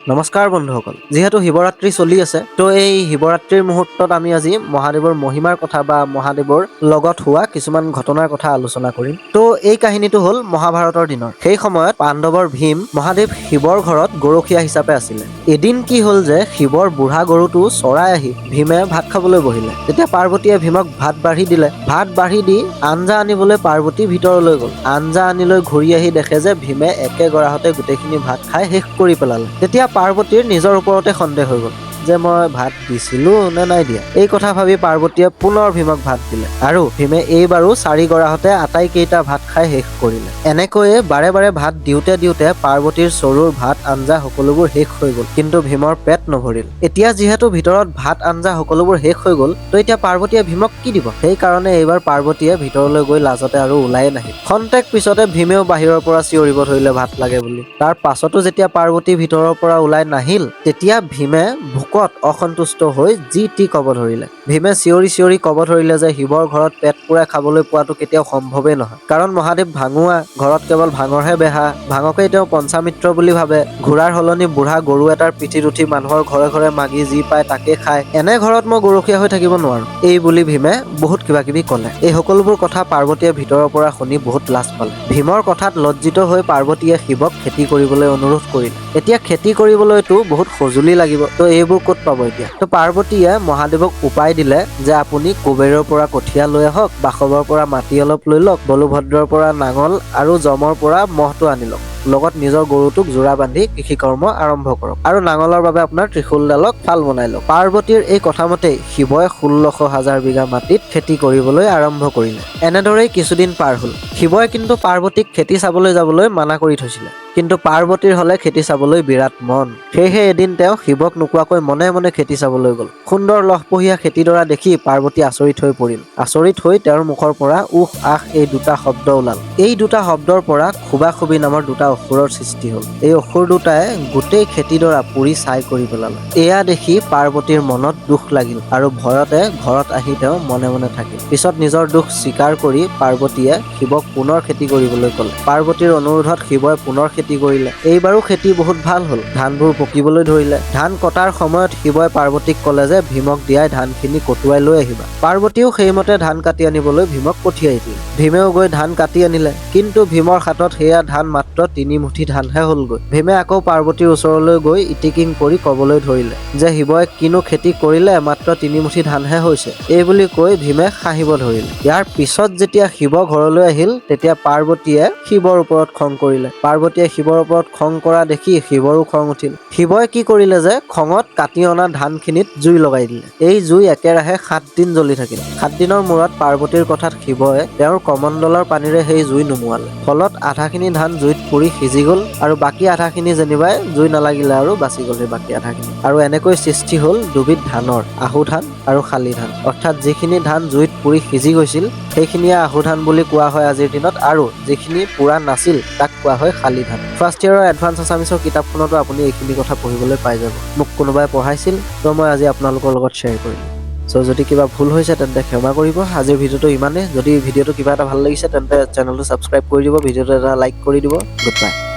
নমস্কাৰ বন্ধুসকল, যিহেতু শিৱৰাত্ৰি চলি আছে, তো এই শিৱৰাত্ৰিৰ মুহূৰ্তত আমি আজি মহাদেৱৰ মহিমাৰ কথা বা মহাদেৱৰ লগত হোৱা কিছুমান ঘটনাৰ কথা আলোচনা কৰিম। তো এই কাহিনীটো হ'ল মহাভাৰতৰ দিনৰ। সেই সময়ত পাণ্ডৱৰ ভীম মহাদেৱ শিৱৰ ঘৰত গৰখীয়া হিচাপে আছিলে। এদিন কি হ'ল যে শিৱৰ বুঢ়া গৰুটো চৰাই আহি ভীমে ভাত খাবলৈ বহিলে। তেতিয়া পাৰ্বতীয়ে ভীমক ভাত বাঢ়ি দিলে। ভাত বাঢ়ি দি আঞ্জা আনিবলৈ পাৰ্বতী ভিতৰলৈ গ'ল। আঞ্জা আনিলৈ ঘূৰি আহি দেখে যে ভীমে একে গৰাহতে গোটেইখিনি ভাত খাই শেষ কৰি পেলালে। তেতিয়া পাৰ্বতীৰ নিজৰ ওপৰতে সন্দেহ হৈ গ'ল যে মই ভাত দিছিলো নে নাই দিয়া। এই কথা ভাবি পাৰ্বতীয়ে পুনৰ ভীমক ভাত দিলে আৰু ভীমে এইবাৰো 4 গৰাহতে আটাইকেইটা ভাত খাই শেষ কৰিলে। এনেকৈয়ে বাৰে বাৰে ভাত দিওঁতে দিওঁতে পাৰ্বতীৰ চৰুৰ ভাত আঞ্জা সকলোবোৰ শেষ হৈ গ'ল, কিন্তু ভীমৰ পেট নভৰিল। এতিয়া যিহেতু ভিতৰত ভাত আঞ্জা সকলোবোৰ শেষ হৈ গ'ল, তো এতিয়া পাৰ্বতীয়ে ভীমক কি দিব? সেইকাৰণে এইবাৰ পাৰ্বতীয়ে ভিতৰলৈ গৈ লাজতে আৰু ওলাই নাহিল। খন্তেক পিছতে ভীমেও বাহিৰৰ পৰা চিঞৰিব ধৰিলে ভাত লাগে বুলি। তাৰ পাছতো যেতিয়া পাৰ্বতী ভিতৰৰ পৰা ওলাই নাহিল, তেতিয়া ভীমে ভোকত অসন্তুষ্ট হৈ যি টি ক'ব ধৰিলে। ভীমে চিঞৰি চিঞৰি ক'ব ধৰিলে যে শিৱৰ ঘৰত পেট পুৰাই খাবলৈ পোৱাটো কেতিয়াও সম্ভৱেই নহয়, কাৰণ মহাদেৱ ভাঙুৱা, ঘৰত কেৱল ভাঙৰহে বেহা, ভাঙকেই তেওঁ পঞ্চামিত্ৰ বুলি ভাবে। ঘোঁৰাৰ সলনি বুঢ়া গৰু এটাৰ পিঠিত উঠি মানুহৰ ঘৰে ঘৰে মাগি যি পায় তাকে খায়। এনে ঘৰত মই গৰখীয়া হৈ থাকিব নোৱাৰো। এই বুলি ভীমে বহুত কিবা কিবি ক'লে। এই সকলোবোৰ কথা পাৰ্বতীয়ে ভিতৰৰ পৰা শুনি বহুত লাজ পালে। ভীমৰ কথাত লজ্জিত হৈ পাৰ্বতীয়ে শিৱক খেতি কৰিবলৈ অনুৰোধ কৰিলে। এতিয়া খেতি কৰিবলৈতো বহুত সঁজুলি লাগিব, তো এইবোৰ ক'ত পাব এতিয়া? তো পাৰ্বতীয়ে মহাদেৱক উপায় দিলে যে আপুনি কুবেৰৰ পৰা কঠীয়া লৈ আহক, বাসৱৰ পৰা মাটি অলপ লৈ লওক, বলুভদ্ৰৰ পৰা নাঙল আৰু যমৰ পৰা মহটো আনি লওক, লগত নিজৰ গৰুটোক জোৰা বান্ধি কৃষি কৰ্ম আৰম্ভ কৰক আৰু নাঙলৰ বাবে আপোনাৰ ত্ৰিশূলডালক ফাল বনাই লওক। পাৰ্বতীৰ এই কথামতেই শিৱই 16,000 বিঘা মাটিত খেতি কৰিবলৈ আৰম্ভ কৰিলে। এনেদৰেই কিছুদিন পাৰ হ'ল। শিৱই কিন্তু পাৰ্বতীক খেতি চাবলৈ যাবলৈ মানা কৰি থৈছিলে, কিন্তু পাৰ্বতীৰ হলে খেতি চাবলৈ বিৰাট মন। সেয়েহে এদিন তেওঁ শিৱক নোকোৱাকৈ মনে মনে খেতি চাবলৈ গ'ল। সুন্দৰ লহপহীয়া খেতিডৰা দেখি পাৰ্বতী আচৰিত হৈ পৰিল। আচৰিত হৈ তেওঁৰ মুখৰ পৰা উহ আহ এই দুটা শব্দ ওলাল। এই দুটা শব্দৰ পৰা খুবাখুবি নামৰ দুটা অসুৰৰ সৃষ্টি হ'ল। এই অসুৰ দুটাই গোটেই খেতিডৰা পুৰি ছাই কৰি পেলালে। এয়া দেখি পাৰ্বতীৰ মনত দুখ লাগিল আৰু ভয়তে ঘৰত আহি তেওঁ মনে মনে থাকিল। পিছত নিজৰ দুখ স্বীকাৰ কৰি পাৰ্বতীয়ে শিৱক পুনৰ খেতি কৰিবলৈ ক'লে। পাৰ্বতীৰ অনুৰোধত শিৱই পুনৰ খেতি কৰিলে। এইবাৰো খেতি বহুত ভাল হ'ল। ধানবোৰ পকিবলৈ ধৰিলে। ধান কটাৰ সময়ত শিৱই পাৰ্বতীক ক'লে যে ভীমক দিয়াই ধানখিনি কটুৱাই লৈ আহিবা। পাৰ্বতীও সেইমতে ধান কাটি আনিবলৈ ভীমক পঠিয়াই দিলে। ভীমেও গৈ ধান কাটি আনিলে, কিন্তু ভীমৰ হাতত সেয়া ধান মাত্ৰ 3 মুঠি ধানহে হ'লগৈ। ভীমে আকৌ পাৰ্বতীৰ ওচৰলৈ গৈ ইটিকিং কৰি ক'বলৈ ধৰিলে যে শিৱই কিনো খেতি কৰিলে, মাত্ৰ 3 মুঠি ধানহে হৈছে। এই বুলি কৈ ভীমে হাঁহিব ধৰিলে। ইয়াৰ পিছত যেতিয়া শিৱ ঘৰলৈ আহিল, তেতিয়া পাৰ্বতীয়ে শিৱৰ ওপৰত খং কৰিলে। পাৰ্বতীয়ে শিৱৰ ওপৰত খং কৰা দেখি শিৱৰো খং উঠিল। শিৱই কি কৰিলে যে খঙত কাটি অনা ধানখিনিত জুই লগাই দিলে। এই জুই একেৰাহে 7 দিন জ্বলি থাকিল। 7 দিনৰ মূৰত পাৰ্বতীৰ কথাত শিৱই তেওঁৰ কমণ্ডলৰ পানীৰে সেই জুই নুমুৱালে। ফলত আধাখিনি ধান জুইত পুৰি সিজি গ'ল আৰু বাকী আধাখিনি যেনিবাই জুই নালাগিলে আৰু বাচি গ'ল সেই বাকী আধাখিনি। আৰু এনেকৈ সৃষ্টি হ'ল দুবিধ ধানৰ, আহু ধান আৰু শালি ধান। অৰ্থাৎ যিখিনি ধান জুইত পুৰি সিজি গৈছিল সেইখিনিয়ে আহু ধান বুলি কোৱা হয় আজিৰ দিনত, আৰু যিখিনি পুৰা নাছিল তাক কোৱা হয় শালি ধান। ফাৰ্ষ্ট ইয়াৰৰ এডভান্স আছামিছৰ কিতাপখনতো আপুনি এইখিনি কথা পঢ়িবলৈ পাই যাব। মোক কোনোবাই পঢ়াইছিল, তো মই আজি আপোনালোকৰ লগত শ্বেয়াৰ কৰিলোঁ। চ' যদি কিবা ভুল হৈছে তেন্তে ক্ষমা কৰিব। আজিৰ ভিডিঅ'টো ইমানেই। যদি ভিডিঅ'টো কিবা এটা ভাল লাগিছে তেন্তে চেনেলটো ছাবস্ক্ৰাইব কৰি দিব, ভিডিঅ'টো এটা লাইক কৰি দিব। Good bye.